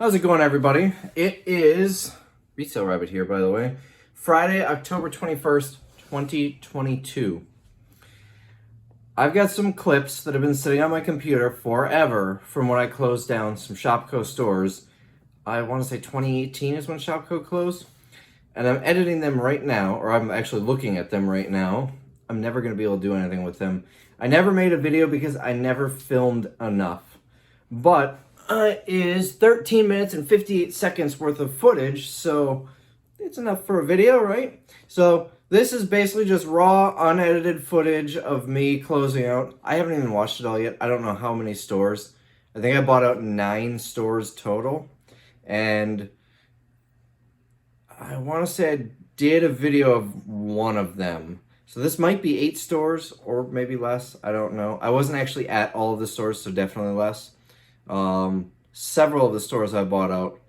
How's it going, everybody? It is Resale Rabbit here, by the way. Friday, October 21st, 2022. I've got some clips that have been sitting on my computer forever from when I closed down some Shopko stores. I want to say 2018 is when Shopko closed. And I'm editing them right now, or I'm actually looking at them right now. I'm never going to be able to do anything with them. I never made a video because I never filmed enough. But is 13 minutes and 58 seconds worth of footage, so it's enough for a video, right? So this is basically just raw, unedited footage of me closing out. I haven't even watched it all yet. I don't know how many stores. I think I bought out 9 stores total, and I want to say I did a video of one of them. So this might be 8 stores or maybe less. I don't know. I wasn't actually at all of the stores, so definitely less. Several of the stores I bought out,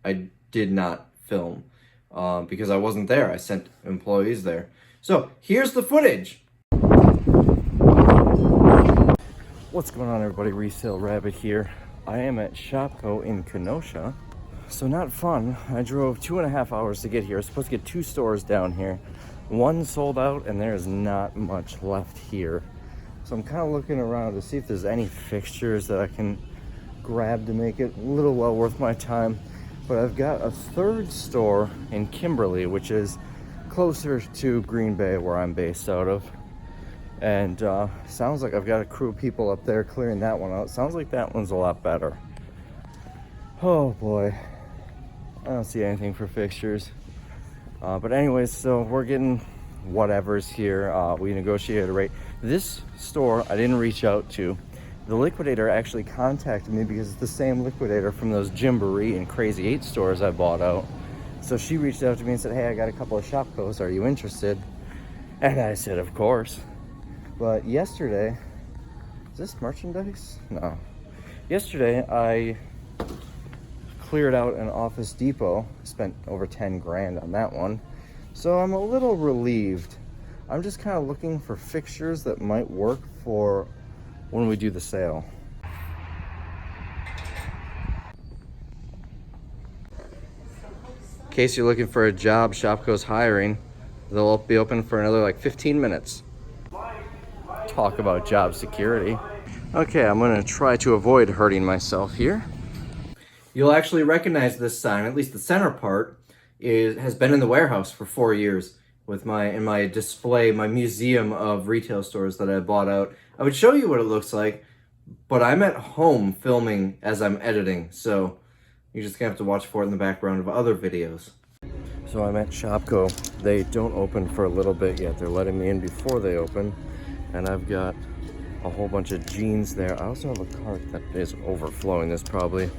I did not film because I wasn't there. I sent employees there. So here's the footage. What's going on, everybody? Resale Rabbit here. I am at Shopko in Kenosha. So not fun. I drove 2.5 hours to get here. I was supposed to get 2 stores down here. One sold out and there is not much left here. So I'm kind of looking around to see if there's any fixtures that I can grab to make it a little well worth my time. But I've got a 3rd store in Kimberly, which is closer to Green Bay, where I'm based out of. And sounds like I've got a crew of people up there clearing that one out. Sounds like that one's a lot better. Oh boy, I don't see anything for fixtures. But anyways, so we're getting whatever's here. We negotiated a rate. This store I didn't reach out to. The liquidator actually contacted me because it's the same liquidator from those Gymboree and Crazy 8 stores I bought out. So she reached out to me and said, hey, I got a couple of Shopkos. Are you interested? And I said, of course. But yesterday, is this merchandise? No. Yesterday, I cleared out an Office Depot. Spent over 10 grand on that one. So I'm a little relieved. I'm just kind of looking for fixtures that might work for when we do the sale. In case you're looking for a job, Shopko's hiring. They'll be open for another like 15 minutes. Talk about job security. Okay, I'm gonna try to avoid hurting myself here. You'll actually recognize this sign, at least the center part, has been in the warehouse for 4 years with my display, my museum of retail stores that I bought out. I would show you what it looks like, but I'm at home filming as I'm editing, so you're just gonna have to watch for it in the background of other videos. So I'm at Shopko. They don't open for a little bit yet. They're letting me in before they open, and I've got a whole bunch of jeans there. I also have a cart that is overflowing. There's probably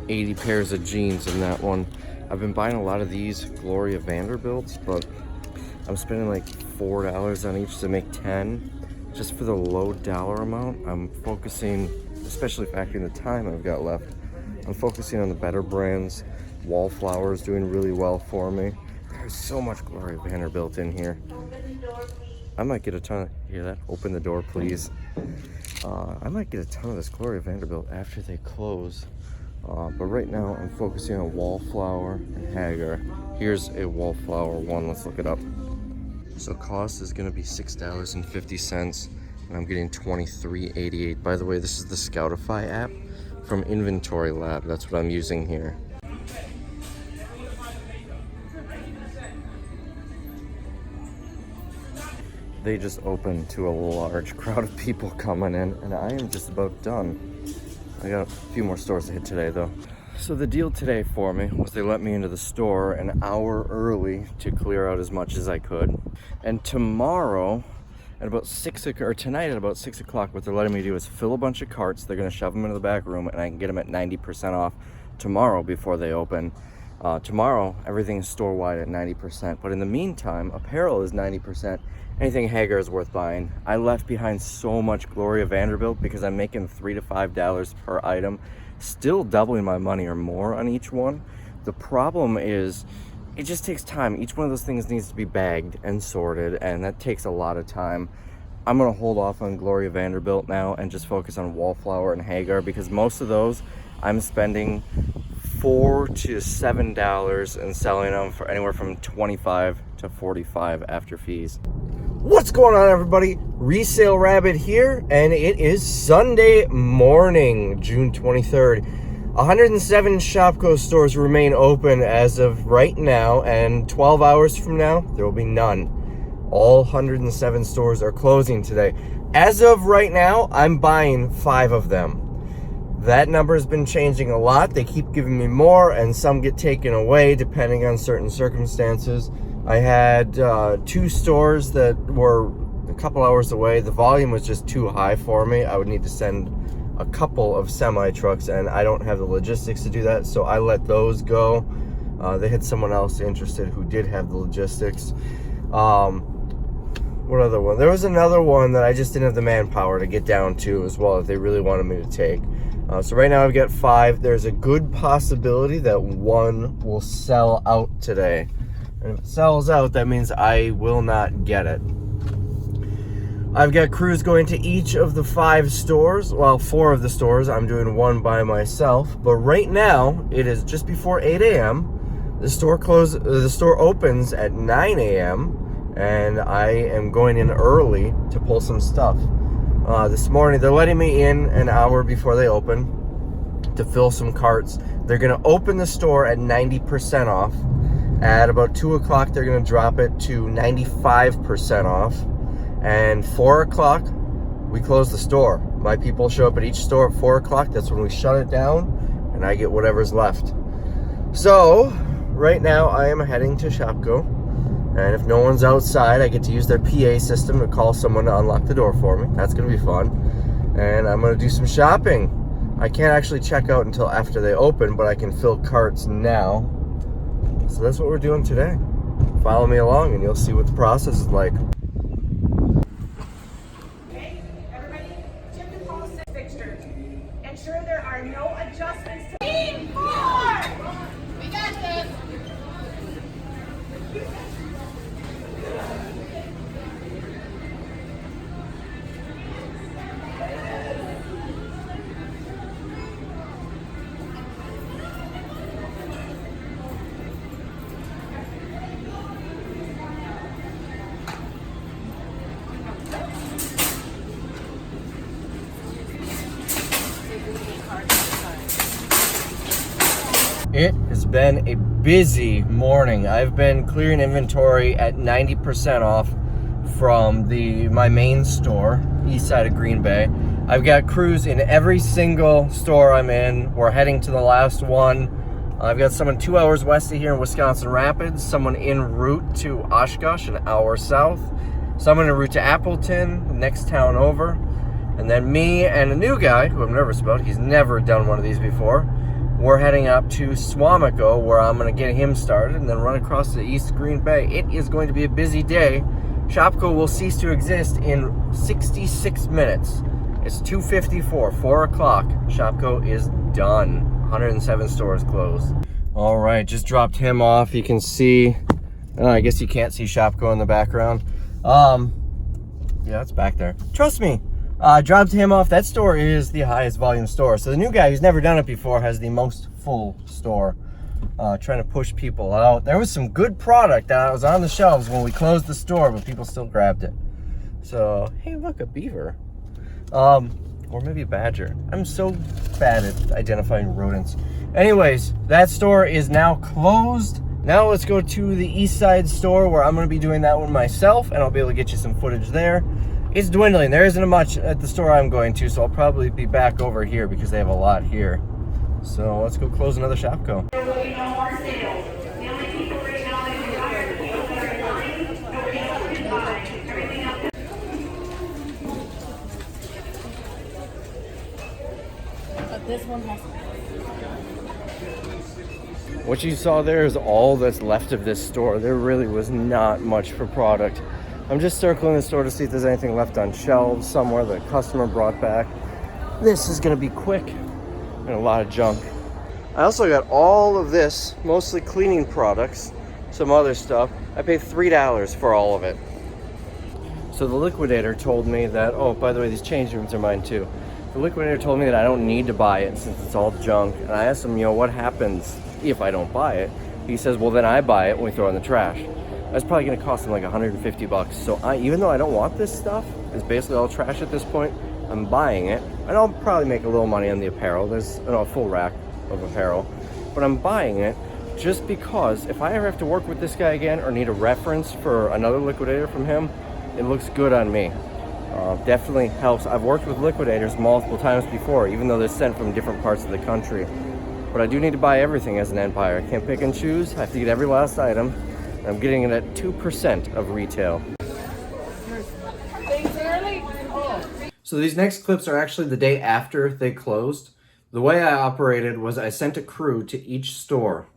80 pairs of jeans in that one. I've been buying a lot of these Gloria Vanderbilts, but I'm spending like $4 on each to make 10 just for the low dollar amount. I'm focusing, especially factoring the time I've got left, I'm focusing on the better brands. Wallflower is doing really well for me. There's so much Gloria Vanderbilt in here. I might get a ton of, hear that? Open the door, please. I might get a ton of this Gloria Vanderbilt after they close. But right now I'm focusing on Wallflower and Hagar. Here's a Wallflower one, let's look it up. So cost is gonna be $6.50 and I'm getting $23.88. By the way, this is the Scoutify app from Inventory Lab. That's what I'm using here. They just opened to a large crowd of people coming in, and I am just about done. I got a few more stores to hit today though. So the deal today for me was they let me into the store an hour early to clear out as much as I could. And tomorrow at about 6 o'clock, or tonight at about 6 o'clock, what they're letting me do is fill a bunch of carts. They're gonna shove them into the back room and I can get them at 90% off tomorrow before they open. Tomorrow, everything is store-wide at 90%, but in the meantime, apparel is 90%. Anything Hagar is worth buying. I left behind so much Gloria Vanderbilt because I'm making $3 to $5 per item, still doubling my money or more on each one. The problem is, it just takes time. Each one of those things needs to be bagged and sorted, and that takes a lot of time. I'm gonna hold off on Gloria Vanderbilt now and just focus on Wallflower and Hagar, because most of those I'm spending $4 to $7 and selling them for anywhere from $25 to $45 after fees. What's going on, everybody? Resale Rabbit here, and it is Sunday morning, June 23rd. 107 Shopko stores remain open as of right now, and 12 hours from now, there will be none. All 107 stores are closing today. As of right now, I'm buying 5 of them. That number has been changing a lot. They keep giving me more, and some get taken away depending on certain circumstances. I had 2 stores that were a couple hours away. The volume was just too high for me. I would need to send a couple of semi trucks, and I don't have the logistics to do that, so I let those go. They had someone else interested who did have the logistics. What other one? There was another one that I just didn't have the manpower to get down to as well, if they really wanted me to take. So right now I've got 5. There's a good possibility that 1 will sell out today. And if it sells out, that means I will not get it. I've got crews going to each of the 5 stores. Well, 4 of the stores. I'm doing 1 by myself. But right now, it is just before 8 a.m. The store opens at 9 a.m. and I am going in early to pull some stuff. This morning, they're letting me in an hour before they open to fill some carts. They're going to open the store at 90% off. At about 2 o'clock, they're going to drop it to 95% off. And 4 o'clock, we close the store. My people show up at each store at 4 o'clock. That's when we shut it down, and I get whatever's left. So, right now, I am heading to Shopko. And if no one's outside, I get to use their PA system to call someone to unlock the door for me. That's going to be fun. And I'm going to do some shopping. I can't actually check out until after they open, but I can fill carts now. So that's what we're doing today. Follow me along, and you'll see what the process is like. Ensure there are no adjustments to Team 4! We got this! It has been a busy morning. I've been clearing inventory at 90% off from my main store, east side of Green Bay. I've got crews in every single store I'm in. We're heading to the last one. I've got someone 2 hours west of here in Wisconsin Rapids, someone en route to Oshkosh, an hour south, someone en route to Appleton, the next town over, and then me and a new guy who I'm nervous about. He's never done one of these before. We're heading up to Swamico, where I'm going to get him started and then run across to East Green Bay. It is going to be a busy day. Shopko will cease to exist in 66 minutes. It's 2:54, 4 o'clock. Shopko is done. 107 stores closed. All right, just dropped him off. You can see, I guess you can't see Shopko in the background. Yeah, it's back there. Trust me. Dropped him off. That store is the highest volume store. So the new guy who's never done it before has the most full store. Trying to push people out. There was some good product that was on the shelves when we closed the store, but people still grabbed it. So, hey, look, a beaver. Or maybe a badger. I'm so bad at identifying rodents. Anyways, that store is now closed. Now let's go to the east side store, where I'm going to be doing that one myself, and I'll be able to get you some footage there. It's dwindling. There isn't much at the store I'm going to, so I'll probably be back over here because they have a lot here. So let's go close another Shopko. There will be no more sales. The only people right now that can buy are the people that are buying. Nobody else can buy. Everything else. But this one has. What you saw there is all that's left of this store. There really was not much for product. I'm just circling the store to see if there's anything left on shelves somewhere that a customer brought back. This is gonna be quick and a lot of junk. I also got all of this, mostly cleaning products, some other stuff. I paid $3 for all of it. So the liquidator told me that, oh, by the way, these change rooms are mine too. The liquidator told me that I don't need to buy it since it's all junk. And I asked him, you know, what happens if I don't buy it? He says, well, then I buy it when we throw it in the trash. That's probably going to cost him like 150 bucks. So even though I don't want this stuff, it's basically all trash at this point, I'm buying it. And I'll probably make a little money on the apparel. There's a full rack of apparel. But I'm buying it just because if I ever have to work with this guy again or need a reference for another liquidator from him, it looks good on me. Definitely helps. I've worked with liquidators multiple times before, even though they're sent from different parts of the country. But I do need to buy everything as an Empire. I can't pick and choose. I have to get every last item. And I'm getting it at 2% of retail. So these next clips are actually the day after they closed. The way I operated was I sent a crew to each store.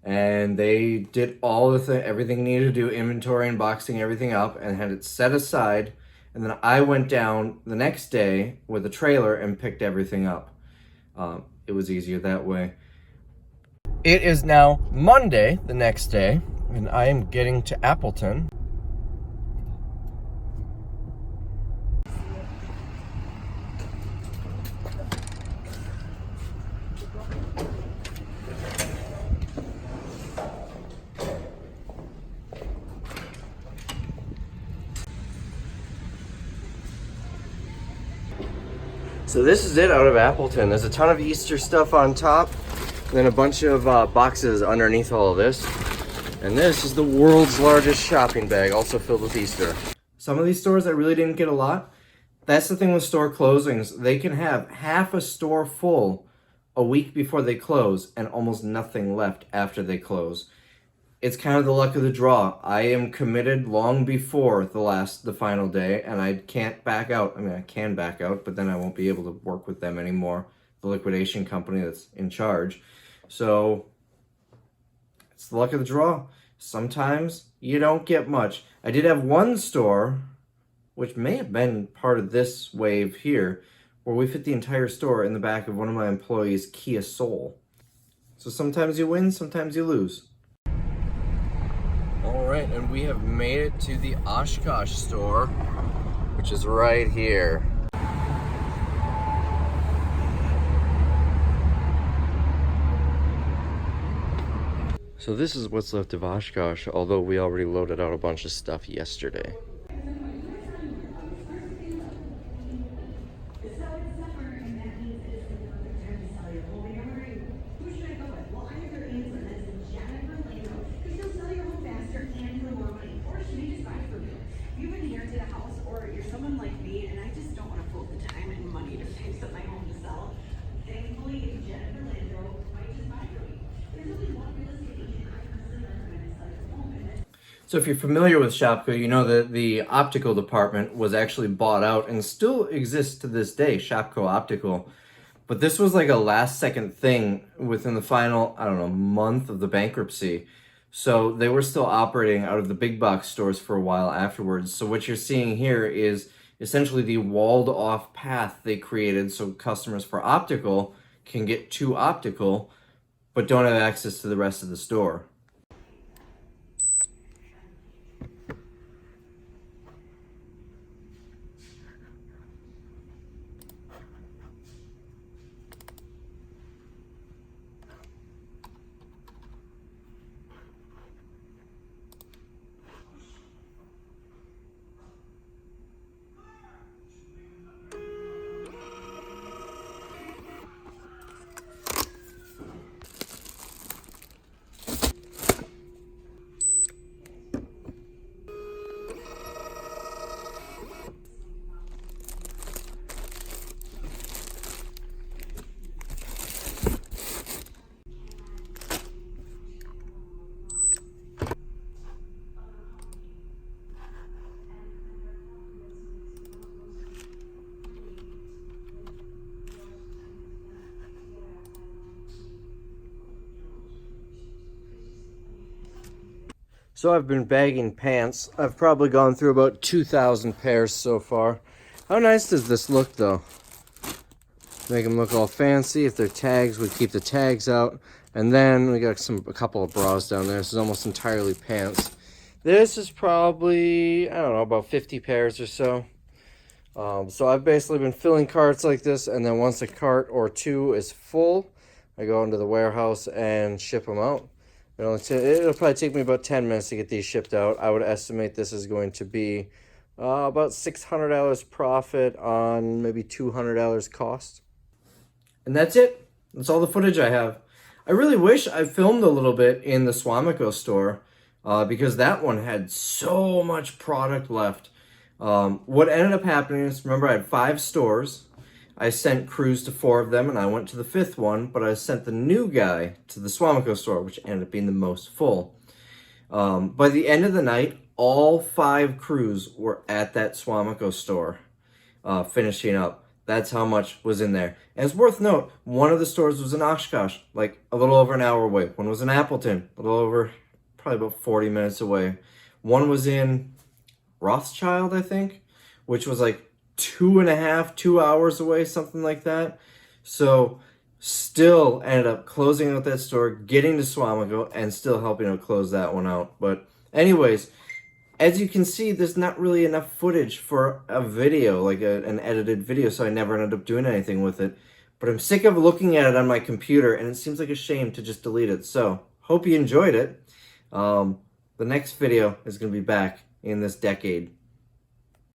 And they did all everything needed to do, inventory and boxing everything up, and had it set aside. And then I went down the next day with a trailer and picked everything up. It was easier that way. It is now Monday, the next day, and I am getting to Appleton. So this is it out of Appleton. There's a ton of Easter stuff on top, and then a bunch of boxes underneath all of this. And this is the world's largest shopping bag, also filled with Easter. Some of these stores I really didn't get a lot. That's the thing with store closings. They can have half a store full a week before they close and almost nothing left after they close. It's kind of the luck of the draw. I am committed long before the final day, and I can't back out. I mean, I can back out, but then I won't be able to work with them anymore, the liquidation company that's in charge. So it's the luck of the draw. Sometimes you don't get much. I did have one store, which may have been part of this wave here, where we fit the entire store in the back of one of my employees' Kia Soul. So sometimes you win, sometimes you lose. All right, and we have made it to the Oshkosh store, which is right here. So this is what's left of Oshkosh, although we already loaded out a bunch of stuff yesterday. So if you're familiar with Shopko, you know that the optical department was actually bought out and still exists to this day, Shopko Optical. But this was like a last second thing within the final, I don't know, month of the bankruptcy. So they were still operating out of the big box stores for a while afterwards. So what you're seeing here is essentially the walled off path they created so customers for optical can get to optical, but don't have access to the rest of the store. So I've been bagging pants. I've probably gone through about 2,000 pairs so far. How nice does this look though? Make them look all fancy. If they're tags, we keep the tags out. And then we got a couple of bras down there. This is almost entirely pants. This is probably, I don't know, about 50 pairs or so. So I've basically been filling carts like this, and then once a cart or two is full, I go into the warehouse and ship them out. It'll probably take me about 10 minutes to get these shipped out. I would estimate this is going to be about $600 profit on maybe $200 cost. And that's it. That's all the footage I have. I really wish I filmed a little bit in the Swamico store because that one had so much product left. What ended up happening is, remember, I had 5 stores. I sent crews to 4 of them, and I went to the 5th one, but I sent the new guy to the Swamico store, which ended up being the most full. By the end of the night, all 5 crews were at that Swamico store finishing up. That's how much was in there. And it's worth note, one of the stores was in Oshkosh, like a little over an hour away. One was in Appleton, a little over, probably about 40 minutes away. One was in Rothschild, I think, which was like 2 hours away, something like that. So still ended up closing out that store, getting to Swamico, and still helping to close that one out. But anyways, as you can see, there's not really enough footage for a video, like an edited video, so I never ended up doing anything with it. But I'm sick of looking at it on my computer, and it seems like a shame to just delete it. So, hope you enjoyed it. The next video is going to be back in this decade.